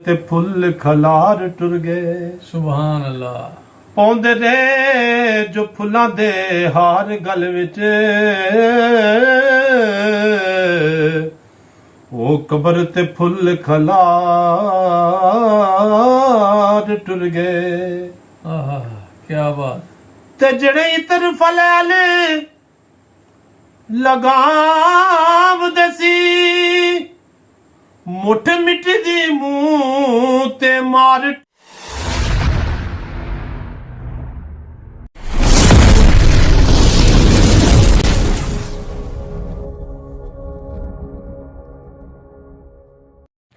ते फुल खलार टुर गए। सुभान अल्लाह। पाउंदे ने जो फुल्लां दे हार गल विच, ओ कबर ते फुल खलार टुर गए। आहा, क्या बात। ते जड़े इतर फलैल लगाम दसी, मुठ मिट्टी दी मुंह ते मार।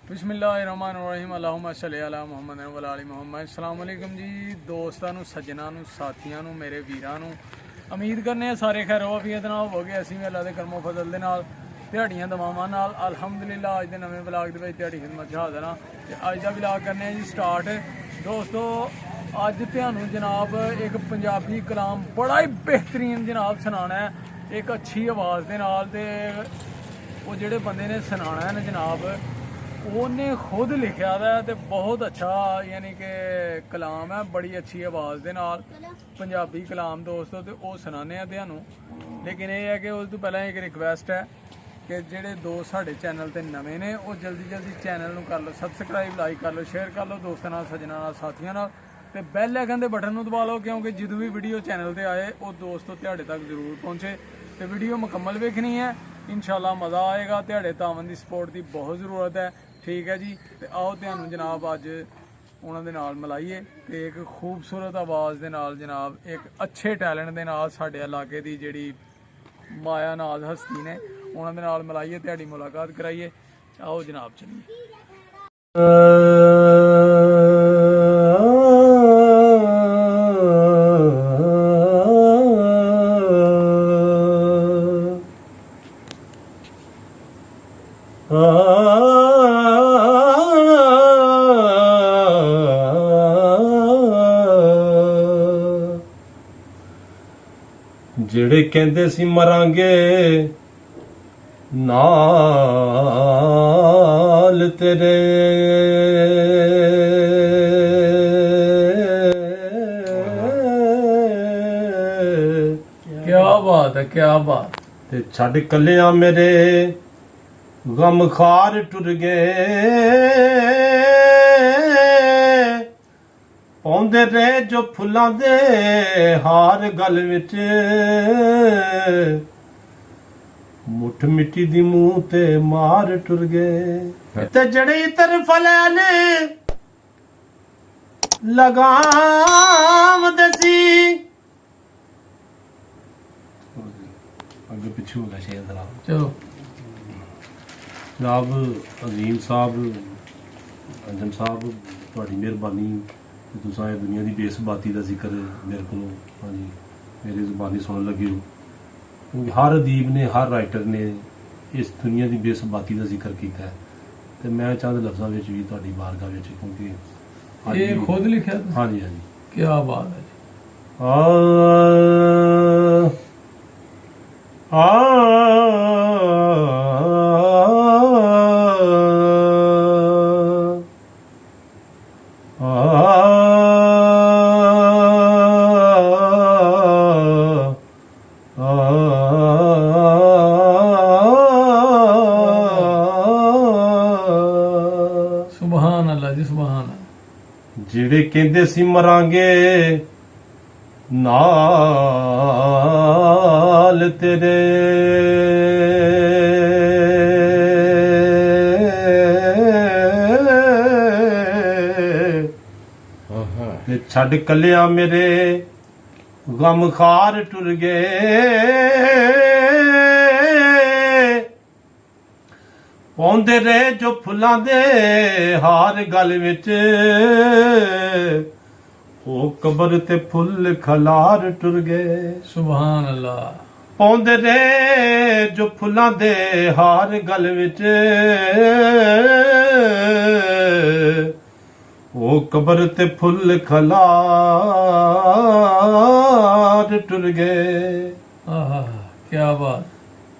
बिस्मिल्लाहिर्रहमानिर्रहीम, अल्लाहुम्मा सल्ली अला मुहम्मद व अला आलि मुहम्मद। अस्सलाम वालेकुम जी दोस्तां नूं, सज्जनां नूं, साथियां नूं, मेरे वीरां नूं। उम्मीद करने सारे खैर वाफियत नाल हो गए। असीं भी अल्लाह दे करमो फजल दे नाल दिहाड़ियां दवावां नाल अल्हम्दुलिल्लाह अज दे नवें व्लॉग दे विच दिहाड़ी खिदमत च हाज़र हां। ते अज दा व्लॉग करने जी स्टार्ट। दोस्तों अज तुहानूं जनाब एक पंजाबी कलाम बड़ा ही बेहतरीन जनाब सुनाना है, एक अच्छी आवाज़ दे नाल। ते वो जिहड़े बंदे ने सुनाना है ना जनाब, उन्हें खुद लिखा है तो बहुत अच्छा यानी कि कलाम है, बड़ी अच्छी आवाज़ के नाल पंजाबी कलाम दोस्तों। तो वो सुनाने तुहानूं, लेकिन यह है कि उस तो पहले एक रिक्वेस्ट है कि जेडे दोस्त साडे चैनल ते नवे ने वो जल्दी जल्दी चैनल नूं कर लो सबसक्राइब, लाइक कर लो, शेयर कर लो दोस्तों नाल, सज्जनां नाल, साथियां नाल। ते बैल आइकन दे बटन नूं दबा लो, क्योंकि जदों भी वीडियो चैनल ते आए वो दोस्तों तुहाडे तक जरूर पहुँचे। तो वीडियो मुकम्मल वेखनी है, इंशाअल्लाह मज़ा आएगा। तुहाडे तावन दी सपोर्ट की बहुत ज़रूरत है, ठीक है जी। तो आओ तुहानूं जनाब अज उन्होंने नाल मिलाइए तो एक खूबसूरत आवाज़ के नाल जनाब, एक अच्छे टैलेंट के नाल साडे इलाके की जिहड़ी माया नाज हस्ती ने उन्होंने नाल मिलाइए, तुहाडी मुलाकात कराइए। आओ जनाब चलिए। ਜਿਹੜੇ ਕਹਿੰਦੇ ਸੀ ਮਰਾਂਗੇ ਨਾਲ ਤੇਰੇ, क्या बात है, क्या बात। ਤੇ ਛੱਡ ਕੱਲਿਆਂ ਮੇਰੇ ਗਮ ਖਾਰ ਟੁਰ ਗਏ। ਪਾਉਂਦੇ ਰਹੇ ਜੋ ਫੁੱਲਾਂ ਦੇ ਹਾਰ ਗਲ ਵਿੱਚ, ਮੁੱਠ ਮਿੱਟੀ ਦੀ ਮੂੰਹ ਤੇ ਮਾਰ ਟੁਰ ਗਏ। ਤੇ ਜੜੇ ਤਰਫ ਲੈਲ ਲਗਾਮ ਦਸੀ, ਅੱਗੇ ਪਿੱਛੇ ਹੋ ਗਿਆ ਸ਼ੇਰ ਦਾ। चलो जनाब अजीम साहब, अंजम साहब, ਤੁਹਾਡੀ ਮਿਹਰਬਾਨੀ ਕਿ ਤੁਸੀਂ ਇਹ ਦੁਨੀਆ ਦੀ ਬੇਸਬਾਤੀ ਦਾ ਜ਼ਿਕਰ ਮੇਰੇ ਕੋਲੋਂ ਹਾਂਜੀ ਮੇਰੀ ਜ਼ੁਬਾਨੀ ਸੁਣਨ ਲੱਗੇ ਹੋ। ਕਿਉਂਕਿ ਹਰ ਅਦੀਬ ਨੇ, ਹਰ ਰਾਈਟਰ ਨੇ ਇਸ ਦੁਨੀਆ ਦੀ ਬੇਸਬਾਤੀ ਦਾ ਜ਼ਿਕਰ ਕੀਤਾ ਹੈ, ਤੇ ਮੈਂ ਚੰਦ ਲਫ਼ਜ਼ਾਂ ਵਿੱਚ ਵੀ ਤੁਹਾਡੀ ਬਾਰਗਾਹ ਵਿੱਚ, ਕਿਉਂਕਿ ये खुद लिखा तुसीं? ਹਾਂਜੀ ਹਾਂਜੀ। क्या बात है जी। सुभान अल्लाह जी, सुभान अल्लाह। ਜਿਹੜੇ ਕਹਿੰਦੇ ਸੀ ਮਰਾਂਗੇ ਨਾਲ ਤੇਰੇ, ਤੇ ਛੱਡ ਕੱਲਿਆਂ ਮੇਰੇ ਗਮ ਖਾਰ ਟੁਰ ਗਏ। ਪਾਉਂਦੇ ਰਹੇ ਜੋ ਫੁੱਲਾਂ ਦੇ ਹਾਰ ਗਲ ਵਿੱਚ, ਉਹ ਕਬਰ ਤੇ ਫੁੱਲ ਖਲਾਰ ਟੁਰ ਗਏ। सुभान अल्लाह। ਪਾਉਂਦੇ ਰਹੇ ਜੋ ਫੁੱਲਾਂ ਦੇ ਹਾਰ ਗਲ ਵਿੱਚ, ਉਹ ਕਬਰ ਤੇ ਫੁੱਲ ਖਲਾਰ ਟੁਰ ਗਏ। आहा, क्या बात।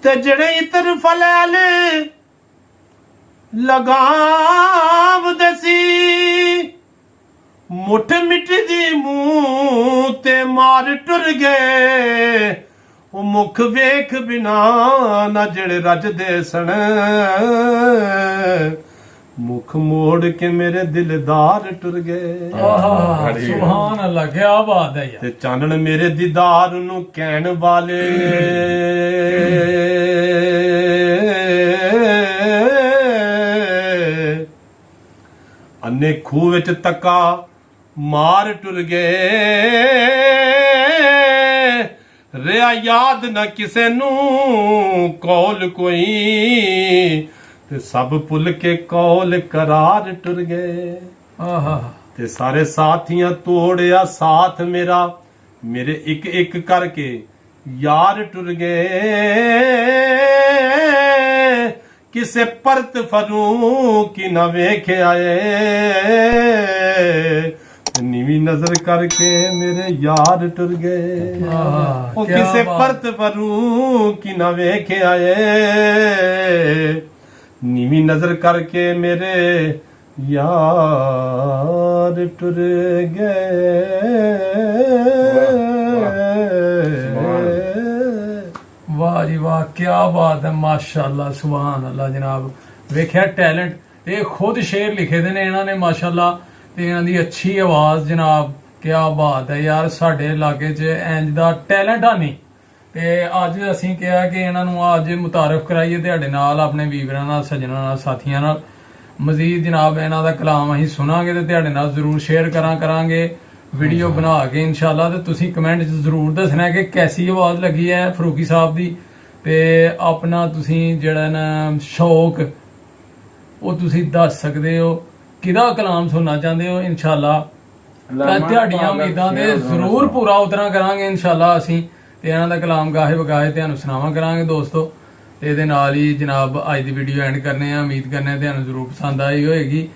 ਤੇ ਜਿਹੜੇ ਇਤਰ ਫਲੈਲ ਲਗਾਮ ਦਸੀ, ਮੁੱਠ ਮਿੱਟਦੀ ਮੂੰਹ ਤੇ ਮਾਰ ਟੁਰ ਗਏ ਉਹ ਮੁਖ ਵੇਖ ਬਿਨਾ ਨਾ ਜਿਹੜੇ ਰੱਜਦੇ ਸਣ ਮੁਖ ਮੋੜ ਕੇ ਮੇਰੇ ਦਿਲਦਾਰ ਟੁਰ ਗਏ ਆਹਾ ਸੁਭਾਨ ਅੱਲਾਹ ਕੀ ਬਾਤ ਹੈ ਯਾਰ ਤੇ ਚਾਨਣ ਮੇਰੇ ਦੀਦਾਰ ਨੂੰ ਕਹਿਣ ਵਾਲੇ ਅੰਨੇ ਖੂਹ ਵਿੱਚ ਤੱਕਾ ਮਾਰ ਟੁਰ ਗਏ ਰਿਆ ਯਾਦ ਨਾ ਕਿਸੇ ਨੂੰ ਕੌਲ ਕੋਈ ਤੇ ਸਭ ਭੁੱਲ ਕੇ ਕੌਲ ਕਰਾਰ ਟੁਰ ਗਏ ਆਹਾ ਤੇ ਸਾਰੇ ਸਾਥੀਆਂ ਤੋੜਿਆ ਸਾਥ ਮੇਰਾ ਮੇਰੇ ਇੱਕ ਇੱਕ ਕਰਕੇ ਯਾਰ ਟੁਰ ਗਏ ਕਿਸੇ ਪਰਤ ਫਰੂ ਨਾ ਵੇਖਿਆ ਏ ਨੀਵੀਂ ਨਜ਼ਰ ਕਰਕੇ ਮੇਰੇ ਯਾਰ ਟੁਰ ਗਏ ਉਹ ਕਿਸੇ ਪਰਤ ਫਰੂ ਨਾ ਵੇਖਿਆ ਏ ਨੀਵੀਂ ਨਜ਼ਰ ਕਰਕੇ ਮੇਰੇ ਯਾਰ ਟੁਰ ਗਏ ਵਾਹ ਜੀ ਵਾਹ ਕੀ ਬਾਤ ਹੈ ਮਾਸ਼ਾਅੱਲਾ ਸੁਭਾਨ ਅੱਲਾਹ ਜਨਾਬ ਵੇਖਿਆ ਟੈਲੈਂਟ ਇਹ ਖੁਦ ਸ਼ੇਰ ਲਿਖੇ ਦੇ ਨੇ ਇਹਨਾਂ ਨੇ ਮਾਸ਼ਾਅੱਲਾ ਤੇ ਇਹਨਾਂ ਦੀ ਅੱਛੀ ਆਵਾਜ਼ ਜਨਾਬ ਕੀ ਬਾਤ ਹੈ ਯਾਰ ਸਾਡੇ ਇਲਾਕੇ 'ਚ ਇੰਜ ਦਾ ਟੈਲੈਂਟ ਆ ਨਹੀਂ ਤੇ ਅੱਜ ਅਸੀਂ ਕਿਹਾ ਕਿ ਇਹਨਾਂ ਨੂੰ ਅੱਜ ਮੁਤਾਰਫ ਕਰਾਈਏ ਤੁਹਾਡੇ ਨਾਲ ਆਪਣੇ ਵੀਰਾਂ ਨਾਲ ਸੱਜਣਾਂ ਨਾਲ ਸਾਥੀਆਂ ਨਾਲ ਮਜ਼ੀਦ ਜਨਾਬ ਇਹਨਾਂ ਦਾ ਕਲਾਮ ਅਸੀਂ ਸੁਣਾਂਗੇ ਤੇ ਤੁਹਾਡੇ ਨਾਲ ਜ਼ਰੂਰ ਸ਼ੇਅਰ ਕਰਾਂਗੇ ਵੀਡੀਓ ਬਣਾ ਕੇ ਇਨਸ਼ਾਅੱਲਾ ਤੇ ਤੁਸੀਂ ਕਮੈਂਟ 'ਚ ਜ਼ਰੂਰ ਦੱਸਣਾ ਕਿ ਕੈਸੀ ਆਵਾਜ਼ ਲੱਗੀ ਹੈ ਫਰੂਕੀ ਸਾਹਿਬ ਦੀ ਤੇ ਆਪਣਾ ਤੁਸੀਂ ਜਿਹੜਾ ਨਾ ਸ਼ੌਕ ਉਹ ਤੁਸੀਂ ਦੱਸ ਸਕਦੇ ਹੋ ਕਿਹਦਾ ਕਲਾਮ ਸੁਣਨਾ ਚਾਹੁੰਦੇ ਹੋ ਇਨਸ਼ਾਅੱਲਾ ਤਾਂ ਤੁਹਾਡੀਆਂ ਉਮੀਦਾਂ ਤੇ ਜ਼ਰੂਰ ਪੂਰਾ ਉਤਰਾ ਕਰਾਂਗੇ ਇਨਸ਼ਾਅੱਲਾ ਅਸੀਂ ਤੇ ਇਹਨਾਂ ਦਾ ਕਲਾਮ ਗਾਹੇ ਵਗਾਹੇ ਤੁਹਾਨੂੰ ਸੁਣਾਵਾਂ ਕਰਾਂਗੇ ਦੋਸਤੋ ਤੇ ਇਹਦੇ ਨਾਲ ਹੀ ਜਨਾਬ ਅੱਜ ਦੀ ਵੀਡੀਓ ਐਂਡ ਕਰਨੇ ਆ ਉਮੀਦ ਕਰਨੇ ਆ ਤੁਹਾਨੂੰ ਜ਼ਰੂਰ ਪਸੰਦ ਆਈ ਹੋਏਗੀ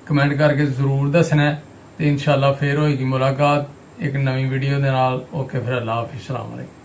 ਕਮੈਂਟ ਕਰਕੇ ਜ਼ਰੂਰ ਦੱਸਣਾ ਤੇ ਇਨਸ਼ਾਅੱਲਾ ਫੇਰ ਹੋਏਗੀ ਮੁਲਾਕਾਤ ਇੱਕ ਨਵੀਂ ਵੀਡੀਓ ਦੇ ਨਾਲ ਓਕੇ ਫਿਰ ਅੱਲਾਹ ਹਾਫਿਜ਼ अस्सलाम वालेकुम।